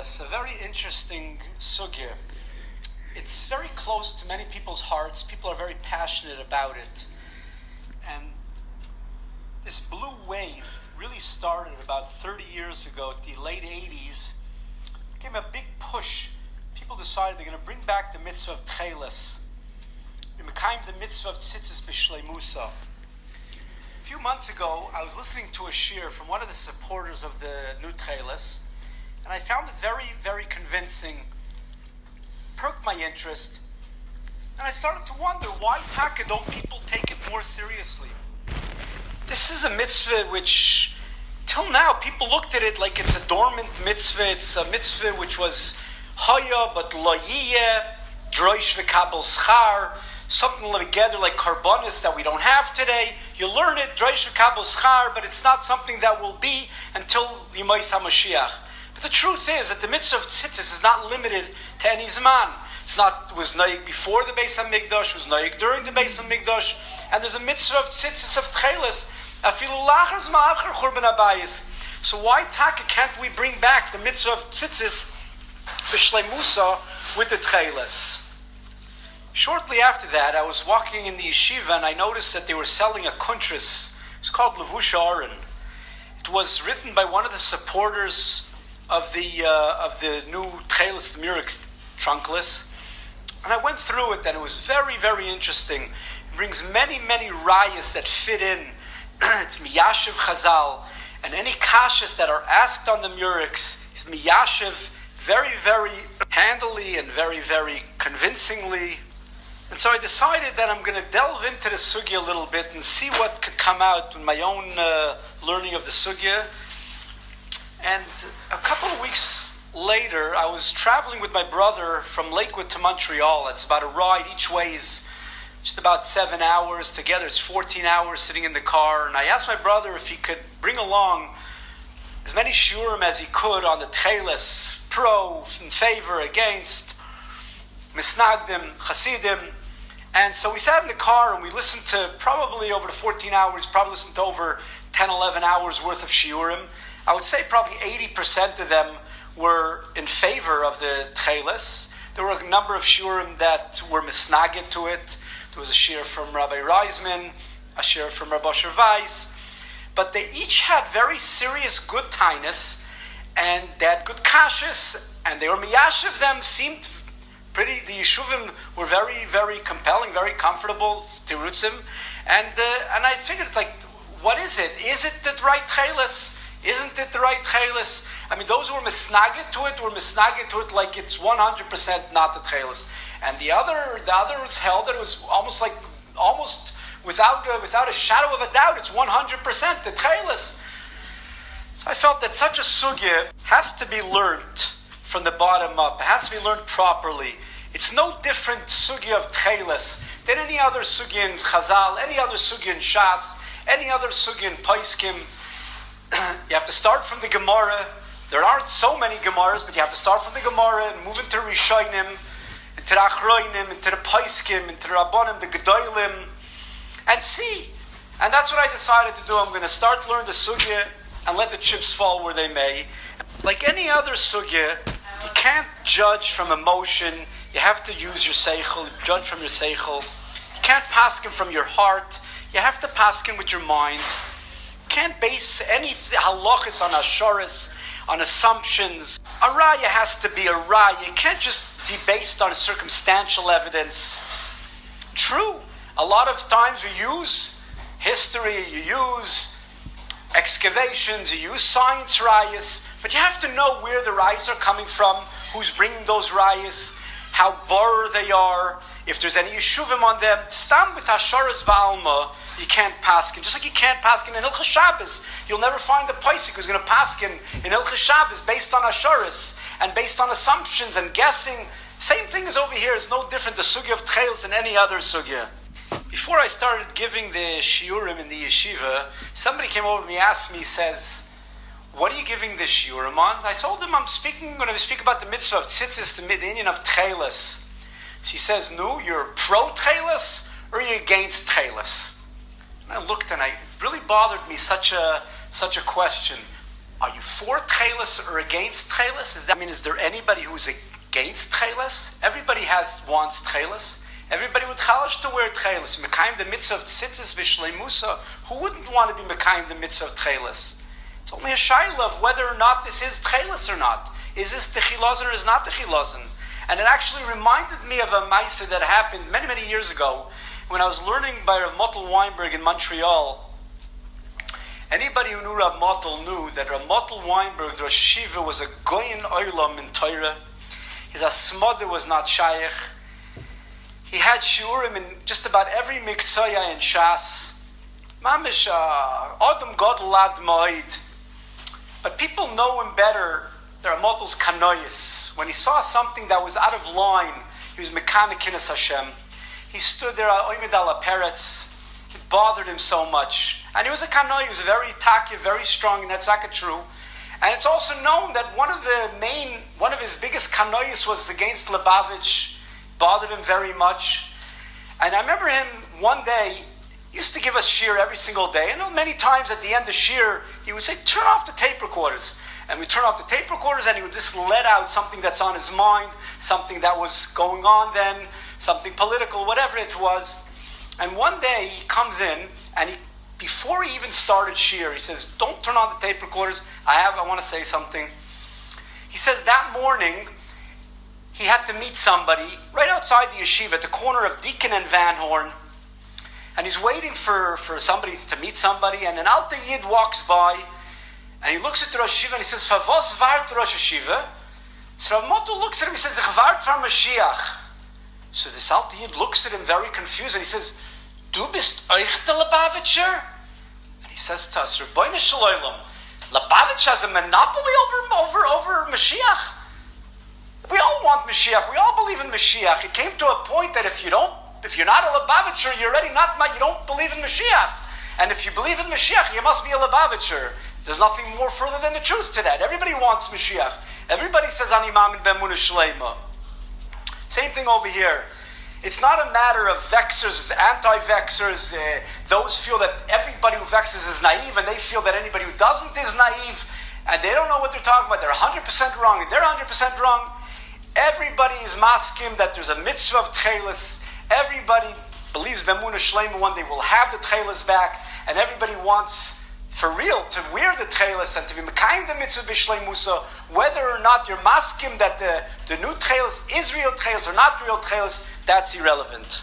techeles, a very interesting sugya. It's very close to many people's hearts. People are very passionate about it. And this blue wave really started about 30 years ago, at the late 80s. It became a big push. People decided they're going to bring back the mitzvah of techeles. We became the mitzvah of tzitzis b'shleimusa. A few months ago, I was listening to a shir from one of the supporters of the new techeles, and I found it very, very convincing, perked my interest, and I started to wonder, why taka don't people take it more seriously? This is a mitzvah which, till now, people looked at it like it's a dormant mitzvah. It's a mitzvah which was haya, but lo yiyeh, droish v'kabel schar, something together like karbonis that we don't have today. You learn it, droish v'kabel schar, but it's not something that will be until Yimais HaMashiach. But the truth is that the mitzvah of tzitzis is not limited to any zman. It was naik before the Beis HaMikdash, it was naik during the Beis HaMikdash, and there's a mitzvah of tzitzis of techeles, afilu lachar zman achar churban habayis. So why taka can't we bring back the mitzvah of tzitzis b'shleimusa with the techeles? Shortly after that, I was walking in the yeshiva and I noticed that they were selling a kuntris. It's called Levush Aron. It was written by one of the supporters of the new techeles, the murex trunkless. And I went through it and it was very, very interesting. It brings many, many rayas that fit in. It's miyashiv chazal. And any kashas that are asked on the murex is miyashiv very, very handily and very, very convincingly. And so I decided that I'm going to delve into the sugya a little bit and see what could come out in my own learning of the sugya. And a couple of weeks later, I was traveling with my brother from Lakewood to Montreal. It's about a ride each way is just about 7 hours. Together it's 14 hours sitting in the car. And I asked my brother if he could bring along as many shiurim as he could on the techeles, pro, in favor, against, misnagdim, chasidim. And so we sat in the car and we listened to probably over the 14 hours, probably listened to over 10, 11 hours worth of shiurim. I would say probably 80% of them were in favor of the techeles. There were a number of shiurim that were misnagid to it. There was a shir from Rabbi Reisman, a shir from Rabbi Asher Weiss. But they each had very serious good tainus, and they had good kashas, and they were miyashiv them, seemed pretty, the yeshuvim were very, very compelling, very comfortable, tirutzim. And I figured, like, what is it? Is it the right techeles? Isn't it the right techeles? I mean, those who were misnagid to it like it's 100% not the techeles. And the others held that it was almost without a shadow of a doubt, it's 100% the techeles. So I felt that such a sugya has to be learned from the bottom up. It has to be learned properly. It's no different sugya of techeles than any other sugya in Chazal, any other sugya in Shas, any other sugya in Paiskim. You have to start from the Gemara. There aren't so many Gemaras, but you have to start from the Gemara and move into Rishonim, into the Achroinim, into the Paiskim, into the Rabbanim, the Gedolim, and see. And that's what I decided to do. I'm going to start learn the sugya and let the chips fall where they may. Like any other sugya, you can't judge from emotion. You have to use your seichel, judge from your seichel. You can't paskin from your heart. You have to paskin with your mind. You can't base any halachas on ashoris, on assumptions. A raya has to be a raya. It can't just be based on circumstantial evidence. True, a lot of times we use history, you use excavations, you use science rayas, but you have to know where the rayas are coming from, who's bringing those rayas, how bar they are, if there's any yeshuvim on them. Stam with hasharas ba'alma, you can't paskin. Just like you can't paskin in Ilchas Shabbos. You'll never find a paisik who's going to paskin in Ilchas Shabbos based on hasharas and based on assumptions and guessing. Same thing is over here. It's no different the sugya of techeles than any other sugya. Before I started giving the shiurim in the yeshiva, somebody came over to me, asked me, says, "What are you giving the shiurim on?" I told him I'm going to speak about the mitzvah of tzitzis, the Indian of techeles. So he says, "No, you're pro techeles or you're against techeles?" And I looked, and it really bothered me such a question. Are you for techeles or against techeles? Is there anybody who's against techeles? Everybody wants techeles. Everybody would chalash to wear techeles. Mekayim the mitzvah of tzitzis v'shleimusa. Who wouldn't want to be mekayim the mitzvah of techeles? It's only a shayla of whether or not this is techeles or not. Is this techeles or is not techeles? And it actually reminded me of a ma'aseh that happened many, many years ago when I was learning by Rav Motel Weinberg in Montreal. Anybody who knew Rav Motel knew that Rav Motel Weinberg, the Rosh Yeshiva, was a goyin oilam in Torah. His asmada was not shaykh. He had shiurim in just about every miktzaya in Shas. Mamish Adam Gadol Ad Moed. But people know him better. There are Motel's kanoyis. When he saw something that was out of line, he was mekanik kinas Hashem. He stood there, oimid ala peretz. It bothered him so much. And he was a kanoy, he was very taki, very strong, and that's not true. And it's also known that one of his biggest kanoyis was against Lubavitch. Bothered him very much. And I remember him one day, he used to give us shir every single day. And many times at the end of shir, he would say, turn off the tape recorders. And we turn off the tape recorders and he would just let out something that's on his mind, something that was going on then, something political, whatever it was. And one day he comes in and before he even started shir, he says, don't turn on the tape recorders. I want to say something. He says that morning, he had to meet somebody right outside the yeshiva at the corner of Deacon and Van Horn. And he's waiting for somebody to meet somebody. And an Alter Yid walks by. And he looks at the Rosh Yeshiva and he says, Favos vart Rosh Yeshiva? So Rav Motel looks at him, he says, Ich vart for Mashiach. So this Alter Yid looks at him very confused and he says, Du bist euch der Lubavitcher? And he says to us, Rebbeinu Shalom, Lubavitch has a monopoly over Mashiach? We all want Mashiach. We all believe in Mashiach. It came to a point that if you're not a Lubavitcher, you don't believe in Mashiach. And if you believe in Mashiach, you must be a Lubavitcher. There's nothing more further than the truth to that. Everybody wants Mashiach. Everybody says Ani Mamin B'Emunah Shleima. Same thing over here. It's not a matter of vexers, anti-vexers. Those feel that everybody who vexes is naive, and they feel that anybody who doesn't is naive, and they don't know what they're talking about. They're 100% wrong, and they're 100% wrong. Everybody is maskim that there's a mitzvah of techeles. Everybody believes B'Emunah Shleima one day will have the techeles back, and everybody wants, for real, to wear the techeles and to be mekayim the mitzvah b'shleimusa, whether or not you're maskim that the new techeles is real techeles or not real techeles, that's irrelevant.